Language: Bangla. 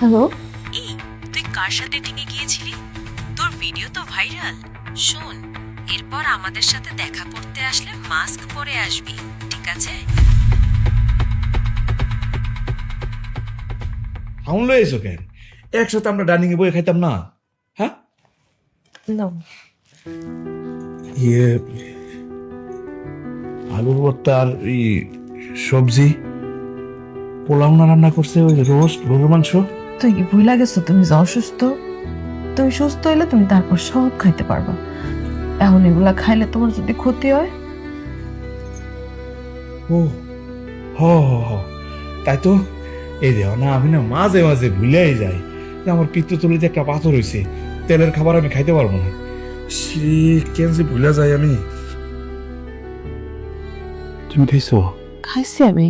হ্যালো। এই তুই কার সাথে ডেটিংয়ে গিয়েছিলি? তোর ভিডিও তো ভাইরাল। শোন, এরপর আমাদের সাথে দেখা করতে আসলে মাস্ক পরে আসবি, ঠিক আছে? হাউন লয়ে এসো কেন? একসাথে আমরা ডাইনিং এ বসে খাইতাম না? হ্যাঁ, না, ইয়ে আলুর ভর্তা আর সবজি, পোলাও না রান্না করছে, ওই রোস্ট, গরুর মাংস। তুই কি ভুলে গেছো তুমি যে অসুস্থ? তুমি সুস্থ হইলে তুমি তারপর সব খাইতে পারবা। এখন এগুলা খাইলে তোমার যদি ক্ষতি হয়। ও হ হ হ, তাই তো। এই দেহ না, আমি না মাঝে মাঝে ভুলেই যাই যে আমার পিত্তথলিতে একটা পাথর হয়েছে, তেলের খাবার আমি খাইতে পারবো না। সে কেন যে ভুলে যাই আমি। তুমি খাইছো? খাইছি আমি।